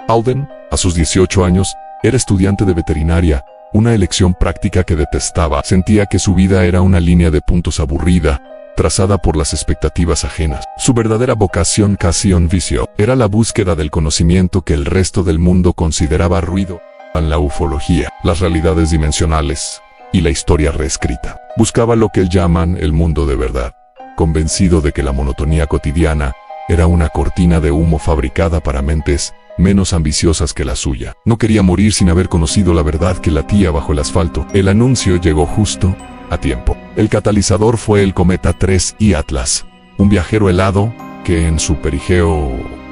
Alden, a sus 18 años, era estudiante de veterinaria, una elección práctica que detestaba. Sentía que su vida era una línea de puntos aburrida, trazada por las expectativas ajenas. Su verdadera vocación, casi un vicio, era la búsqueda del conocimiento que el resto del mundo consideraba ruido. En la ufología, las realidades dimensionales y la historia reescrita. Buscaba lo que él llaman el mundo de verdad, convencido de que la monotonía cotidiana era una cortina de humo fabricada para mentes menos ambiciosas que la suya. No quería morir sin haber conocido la verdad que latía bajo el asfalto. El anuncio llegó justo a tiempo. El catalizador fue el cometa 3I Atlas, un viajero helado que en su perigeo,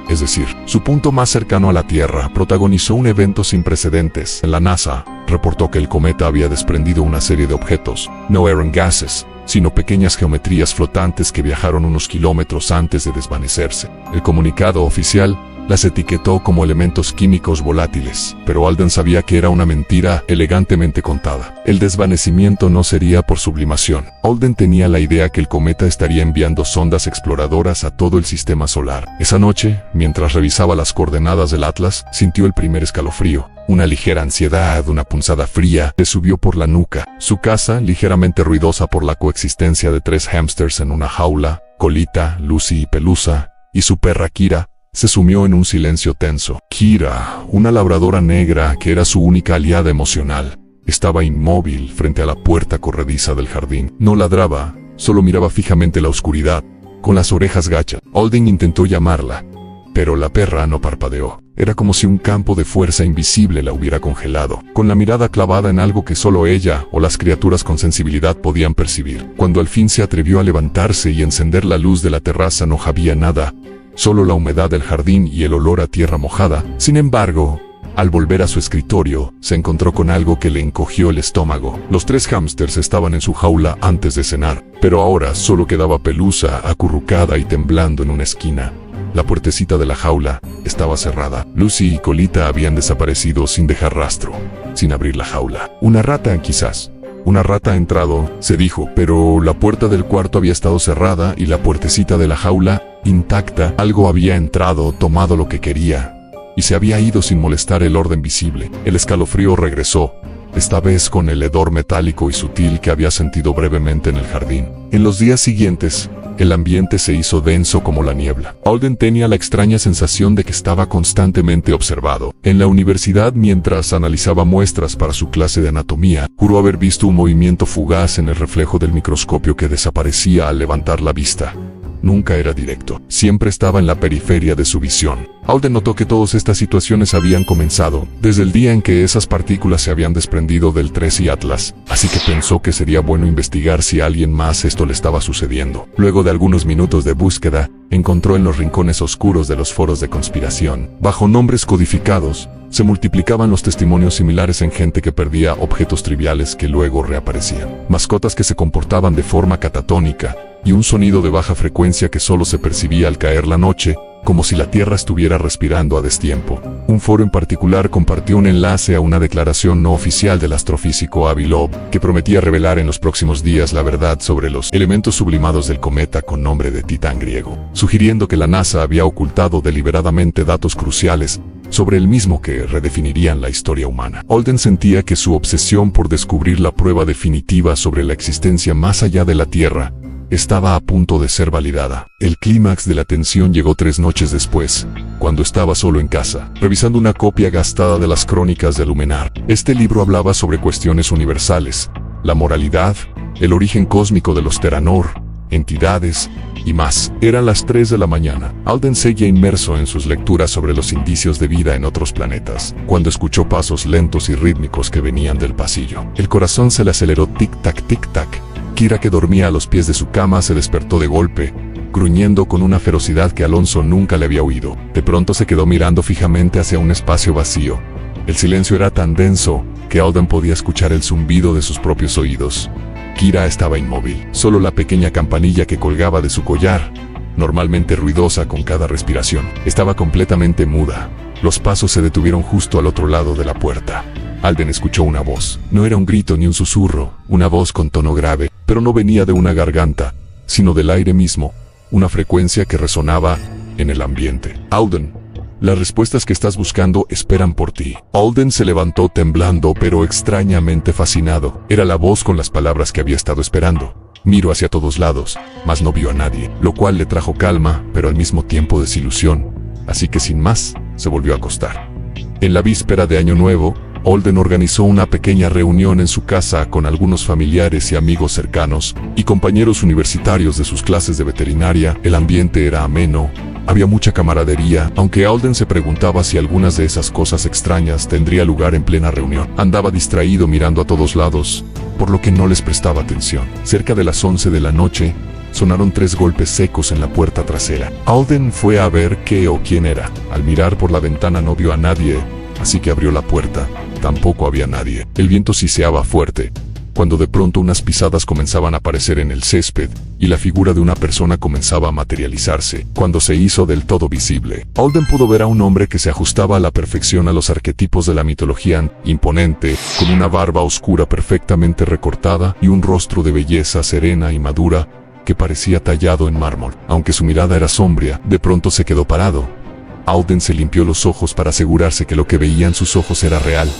es decir, su punto más cercano a la Tierra, protagonizó un evento sin precedentes. La NASA reportó que el cometa había desprendido una serie de objetos. No eran gases, sino pequeñas geometrías flotantes que viajaron unos kilómetros antes de desvanecerse. El comunicado oficial las etiquetó como elementos químicos volátiles, pero Alden sabía que era una mentira elegantemente contada. El desvanecimiento no sería por sublimación. Alden tenía la idea que el cometa estaría enviando sondas exploradoras a todo el sistema solar. Esa noche, mientras revisaba las coordenadas del Atlas, sintió el primer escalofrío. Una ligera ansiedad, una punzada fría, le subió por la nuca. Su casa, ligeramente ruidosa por la coexistencia de 3 hámsters en una jaula, Colita, Lucy y Pelusa, y su perra Kira, se sumió en un silencio tenso. Kira, una labradora negra que era su única aliada emocional, estaba inmóvil frente a la puerta corrediza del jardín. No ladraba, solo miraba fijamente la oscuridad, con las orejas gachas. Alden intentó llamarla, pero la perra no parpadeó. Era como si un campo de fuerza invisible la hubiera congelado, con la mirada clavada en algo que solo ella o las criaturas con sensibilidad podían percibir. Cuando al fin se atrevió a levantarse y encender la luz de la terraza, no había nada, solo la humedad del jardín y el olor a tierra mojada. Sin embargo, al volver a su escritorio, se encontró con algo que le encogió el estómago. Los 3 hámsters estaban en su jaula antes de cenar, pero ahora solo quedaba Pelusa acurrucada y temblando en una esquina. La puertecita de la jaula estaba cerrada. Lucy y Colita habían desaparecido sin dejar rastro, sin abrir la jaula. Una rata, quizás. Una rata ha entrado, se dijo, pero la puerta del cuarto había estado cerrada y la puertecita de la jaula intacta. Algo había entrado, tomado lo que quería, y se había ido sin molestar el orden visible. El escalofrío regresó, esta vez con el hedor metálico y sutil que había sentido brevemente en el jardín. En los días siguientes, el ambiente se hizo denso como la niebla. Alden tenía la extraña sensación de que estaba constantemente observado. En la universidad, mientras analizaba muestras para su clase de anatomía, juró haber visto un movimiento fugaz en el reflejo del microscopio que desaparecía al levantar la vista. Nunca era directo, siempre estaba en la periferia de su visión. Alden notó que todas estas situaciones habían comenzado desde el día en que esas partículas se habían desprendido del 3I Atlas, así que pensó que sería bueno investigar si a alguien más esto le estaba sucediendo. Luego de algunos minutos de búsqueda, encontró en los rincones oscuros de los foros de conspiración, bajo nombres codificados, se multiplicaban los testimonios similares en gente que perdía objetos triviales que luego reaparecían, mascotas que se comportaban de forma catatónica, y un sonido de baja frecuencia que solo se percibía al caer la noche, como si la Tierra estuviera respirando a destiempo. Un foro en particular compartió un enlace a una declaración no oficial del astrofísico Avi Loeb, que prometía revelar en los próximos días la verdad sobre los elementos sublimados del cometa con nombre de Titán griego, sugiriendo que la NASA había ocultado deliberadamente datos cruciales sobre el mismo que redefinirían la historia humana. Alden sentía que su obsesión por descubrir la prueba definitiva sobre la existencia más allá de la Tierra estaba a punto de ser validada. El clímax de la tensión llegó 3 noches después, cuando estaba solo en casa, revisando una copia gastada de las Crónicas de Lumenar. Este libro hablaba sobre cuestiones universales, la moralidad, el origen cósmico de los Terranor, entidades y más. Eran las 3 de la mañana. Alden seguía inmerso en sus lecturas sobre los indicios de vida en otros planetas, cuando escuchó pasos lentos y rítmicos que venían del pasillo. El corazón se le aceleró tic-tac, tic-tac. Kira, que dormía a los pies de su cama, se despertó de golpe, gruñendo con una ferocidad que Alonso nunca le había oído. De pronto se quedó mirando fijamente hacia un espacio vacío. El silencio era tan denso que Alden podía escuchar el zumbido de sus propios oídos. Kira estaba inmóvil. Solo la pequeña campanilla que colgaba de su collar, normalmente ruidosa con cada respiración, estaba completamente muda. Los pasos se detuvieron justo al otro lado de la puerta. Alden escuchó una voz. No era un grito ni un susurro, una voz con tono grave, pero no venía de una garganta, sino del aire mismo, una frecuencia que resonaba en el ambiente. Alden Las respuestas que estás buscando esperan por ti. Alden se levantó temblando pero extrañamente fascinado. Era la voz con las palabras que había estado esperando. Miró hacia todos lados, mas no vio a nadie, lo cual le trajo calma, pero al mismo tiempo desilusión. Así que sin más, se volvió a acostar. En la víspera de Año Nuevo, Alden organizó una pequeña reunión en su casa con algunos familiares y amigos cercanos y compañeros universitarios de sus clases de veterinaria. El ambiente era ameno, había mucha camaradería, aunque Alden se preguntaba si algunas de esas cosas extrañas tendría lugar en plena reunión. Andaba distraído mirando a todos lados, por lo que no les prestaba atención. Cerca de las 11 de la noche, sonaron 3 golpes secos en la puerta trasera. Alden fue a ver qué o quién era. Al mirar por la ventana no vio a nadie, así que abrió la puerta. Tampoco había nadie. El viento siseaba fuerte, cuando de pronto unas pisadas comenzaban a aparecer en el césped, y la figura de una persona comenzaba a materializarse. Cuando se hizo del todo visible, Alden pudo ver a un hombre que se ajustaba a la perfección a los arquetipos de la mitología, imponente, con una barba oscura perfectamente recortada y un rostro de belleza serena y madura, que parecía tallado en mármol. Aunque su mirada era sombría, de pronto se quedó parado. Alden se limpió los ojos para asegurarse que lo que veía en sus ojos era real,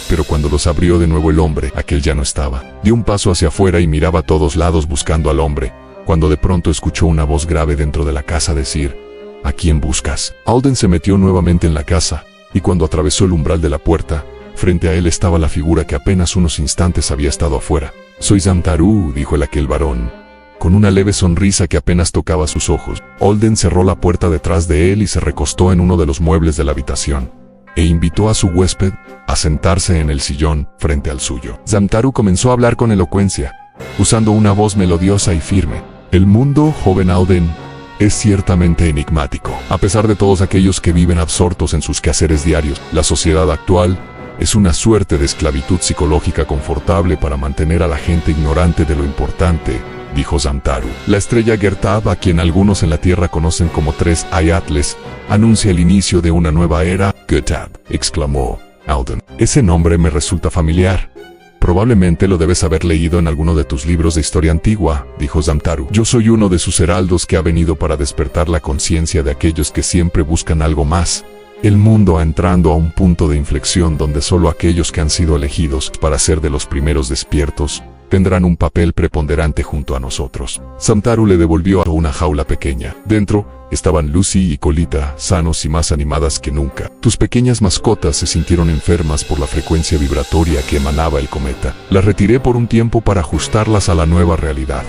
pero cuando los abrió de nuevo el hombre, aquel ya no estaba. Dio un paso hacia afuera y miraba a todos lados buscando al hombre, cuando de pronto escuchó una voz grave dentro de la casa decir: ¿A quién buscas? Alden se metió nuevamente en la casa, y cuando atravesó el umbral de la puerta, frente a él estaba la figura que apenas unos instantes había estado afuera. «Soy Zamtaru», dijo aquel varón, con una leve sonrisa que apenas tocaba sus ojos. Alden cerró la puerta detrás de él y se recostó en uno de los muebles de la habitación, e invitó a su huésped a sentarse en el sillón frente al suyo. Zamtaru comenzó a hablar con elocuencia, usando una voz melodiosa y firme. El mundo, joven Alden, es ciertamente enigmático. A pesar de todos aquellos que viven absortos en sus quehaceres diarios, la sociedad actual es una suerte de esclavitud psicológica confortable para mantener a la gente ignorante de lo importante, dijo Zamtaru. La estrella Gertab, a quien algunos en la Tierra conocen como 3 Ayatles, anuncia el inicio de una nueva era. Gertab, exclamó Alden. Ese nombre me resulta familiar. Probablemente lo debes haber leído en alguno de tus libros de historia antigua, dijo Zamtaru. Yo soy uno de sus heraldos que ha venido para despertar la conciencia de aquellos que siempre buscan algo más. El mundo ha entrando a un punto de inflexión donde solo aquellos que han sido elegidos para ser de los primeros despiertos tendrán un papel preponderante junto a nosotros. Zamtaru le devolvió a una jaula pequeña. Dentro estaban Lucy y Colita, sanos y más animadas que nunca. Tus pequeñas mascotas se sintieron enfermas por la frecuencia vibratoria que emanaba el cometa. Las retiré por un tiempo para ajustarlas a la nueva realidad.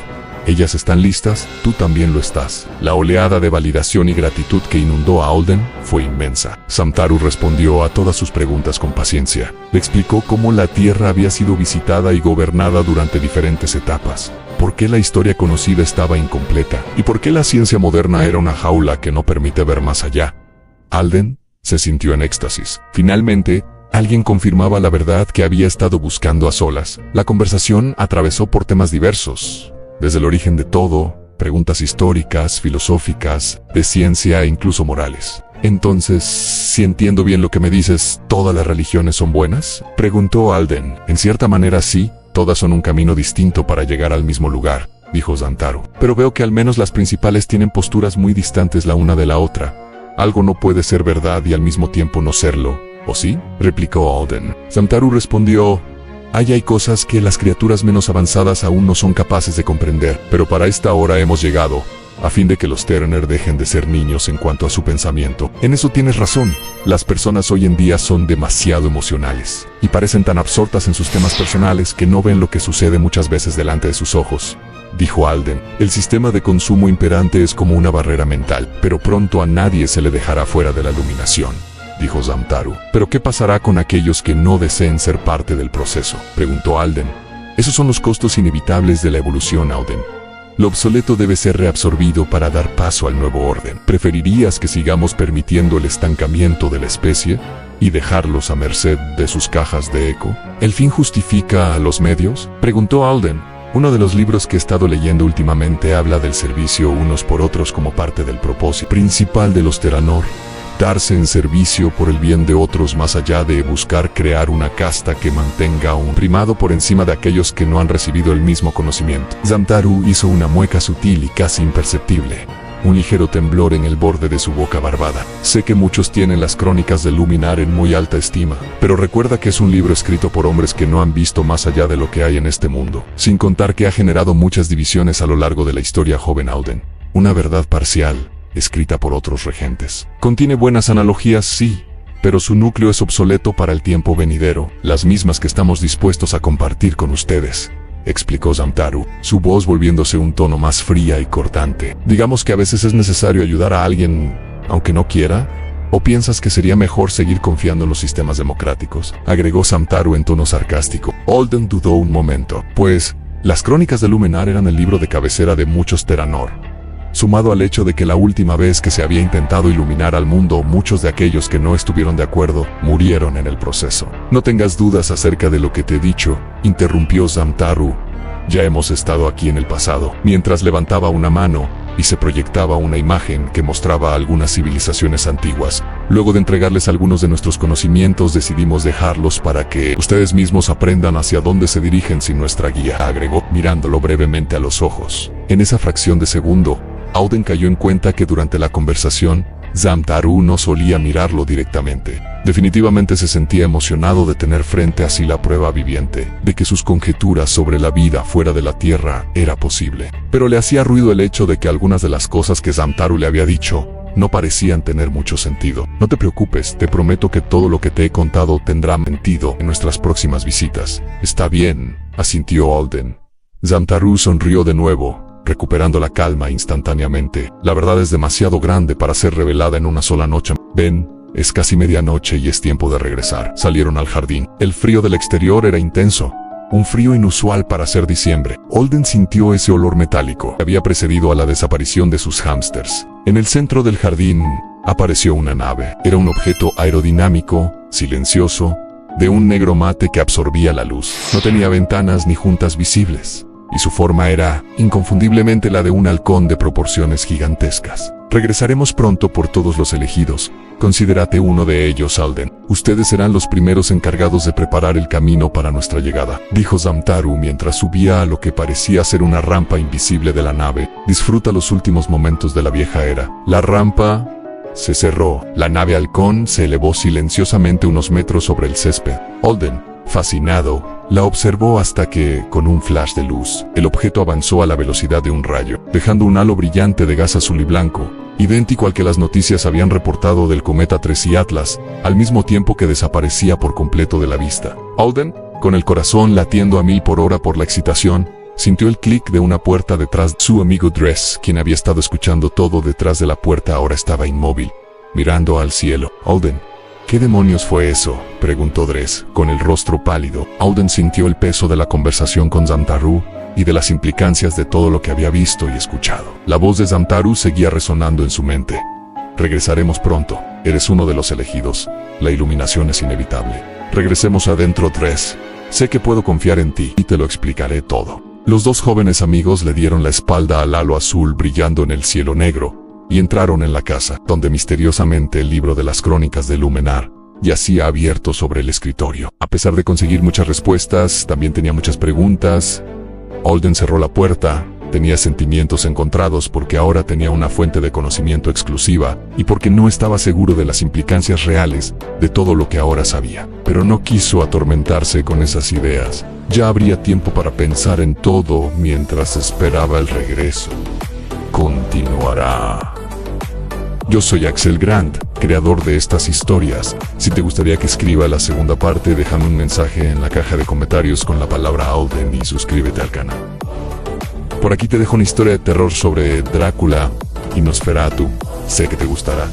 Ellas están listas, tú también lo estás. La oleada de validación y gratitud que inundó a Alden fue inmensa. Zamtaru respondió a todas sus preguntas con paciencia. Le explicó cómo la Tierra había sido visitada y gobernada durante diferentes etapas, por qué la historia conocida estaba incompleta, y por qué la ciencia moderna era una jaula que no permite ver más allá. Alden se sintió en éxtasis. Finalmente, alguien confirmaba la verdad que había estado buscando a solas. La conversación atravesó por temas diversos, desde el origen de todo, preguntas históricas, filosóficas, de ciencia e incluso morales. Entonces, si entiendo bien lo que me dices, ¿todas las religiones son buenas?, preguntó Alden. En cierta manera sí, todas son un camino distinto para llegar al mismo lugar, dijo Zamtaru. Pero veo que al menos las principales tienen posturas muy distantes la una de la otra. Algo no puede ser verdad y al mismo tiempo no serlo, ¿o sí?, replicó Alden. Zamtaru respondió: hay cosas que las criaturas menos avanzadas aún no son capaces de comprender, pero para esta hora hemos llegado, a fin de que los Terner dejen de ser niños en cuanto a su pensamiento. En eso tienes razón, las personas hoy en día son demasiado emocionales, y parecen tan absortas en sus temas personales que no ven lo que sucede muchas veces delante de sus ojos, dijo Alden. El sistema de consumo imperante es como una barrera mental, pero pronto a nadie se le dejará fuera de la iluminación, dijo Zamtaru. ¿Pero qué pasará con aquellos que no deseen ser parte del proceso?, preguntó Alden. Esos son los costos inevitables de la evolución, Alden. Lo obsoleto debe ser reabsorbido para dar paso al nuevo orden. ¿Preferirías que sigamos permitiendo el estancamiento de la especie y dejarlos a merced de sus cajas de eco? ¿El fin justifica a los medios?, preguntó Alden. Uno de los libros que he estado leyendo últimamente habla del servicio unos por otros como parte del propósito principal de los Terranor. Darse en servicio por el bien de otros más allá de buscar crear una casta que mantenga un primado por encima de aquellos que no han recibido el mismo conocimiento. Zamtaru hizo una mueca sutil y casi imperceptible. un ligero temblor en el borde de su boca barbada. Sé que muchos tienen las crónicas de Luminar en muy alta estima, pero recuerda que es un libro escrito por hombres que no han visto más allá de lo que hay en este mundo, sin contar que ha generado muchas divisiones a lo largo de la historia, joven Alden. Una verdad parcial, escrita por otros regentes. Contiene buenas analogías, sí, pero su núcleo es obsoleto para el tiempo venidero, las mismas que estamos dispuestos a compartir con ustedes, explicó Zamtaru, su voz volviéndose un tono más fría y cortante. Digamos que a veces es necesario ayudar a alguien, aunque no quiera. ¿O piensas que sería mejor seguir confiando en los sistemas democráticos?, agregó Zamtaru en tono sarcástico. Alden dudó un momento, pues las crónicas de Luminar eran el libro de cabecera de muchos Terranor, sumado al hecho de que la última vez que se había intentado iluminar al mundo, muchos de aquellos que no estuvieron de acuerdo murieron en el proceso. No tengas dudas acerca de lo que te he dicho, interrumpió Zamtaru. Ya hemos estado aquí en el pasado, mientras levantaba una mano y se proyectaba una imagen que mostraba algunas civilizaciones antiguas. Luego de entregarles algunos de nuestros conocimientos, decidimos dejarlos para que ustedes mismos aprendan hacia dónde se dirigen sin nuestra guía, agregó, mirándolo brevemente a los ojos. En esa fracción de segundo, Alden cayó en cuenta que durante la conversación, Zamtaru no solía mirarlo directamente. Definitivamente se sentía emocionado de tener frente a sí la prueba viviente de que sus conjeturas sobre la vida fuera de la Tierra era posible. Pero le hacía ruido el hecho de que algunas de las cosas que Zamtaru le había dicho no parecían tener mucho sentido. No te preocupes, te prometo que todo lo que te he contado tendrá sentido en nuestras próximas visitas. Está bien, asintió Alden. Zamtaru sonrió de nuevo, recuperando la calma instantáneamente. La verdad es demasiado grande para ser revelada en una sola noche. Ven, es casi medianoche y es tiempo de regresar. Salieron al jardín. El frío del exterior era intenso, un frío inusual para ser diciembre. Alden sintió ese olor metálico que había precedido a la desaparición de sus hámsters. En el centro del jardín apareció una nave. Era un objeto aerodinámico, silencioso, de un negro mate que absorbía la luz. No tenía ventanas ni juntas visibles, y su forma era, inconfundiblemente, la de un halcón de proporciones gigantescas. Regresaremos pronto por todos los elegidos. Considérate uno de ellos, Alden. Ustedes serán los primeros encargados de preparar el camino para nuestra llegada, dijo Zamtaru mientras subía a lo que parecía ser una rampa invisible de la nave. Disfruta los últimos momentos de la vieja era. La rampa se cerró. La nave halcón se elevó silenciosamente unos metros sobre el césped. Alden, fascinado, la observó hasta que, con un flash de luz, el objeto avanzó a la velocidad de un rayo, dejando un halo brillante de gas azul y blanco, idéntico al que las noticias habían reportado del cometa 3 y Atlas, al mismo tiempo que desaparecía por completo de la vista. Alden, con el corazón latiendo a 1000 por hora por la excitación, sintió el clic de una puerta detrás. Su amigo Dress, quien había estado escuchando todo detrás de la puerta, ahora estaba inmóvil, mirando al cielo. Alden, ¿qué demonios fue eso?, preguntó Dress, con el rostro pálido. Alden sintió el peso de la conversación con Zamtaru y de las implicancias de todo lo que había visto y escuchado. La voz de Zamtaru seguía resonando en su mente. Regresaremos pronto. Eres uno de los elegidos. La iluminación es inevitable. Regresemos adentro, Dress. Sé que puedo confiar en ti y te lo explicaré todo. Los dos jóvenes amigos le dieron la espalda al halo azul brillando en el cielo negro y entraron en la casa, donde misteriosamente el libro de las crónicas de Luminar yacía abierto sobre el escritorio. A pesar de conseguir muchas respuestas, también tenía muchas preguntas. Alden cerró la puerta. Tenía sentimientos encontrados porque ahora tenía una fuente de conocimiento exclusiva y porque no estaba seguro de las implicancias reales de todo lo que ahora sabía. Pero no quiso atormentarse con esas ideas. Ya habría tiempo para pensar en todo mientras esperaba el regreso. Continuará. Yo soy Axel Grant, creador de estas historias. Si te gustaría que escriba la segunda parte, déjame un mensaje en la caja de comentarios con la palabra Alden y suscríbete al canal. Por aquí te dejo una historia de terror sobre Drácula y Nosferatu. Sé que te gustará.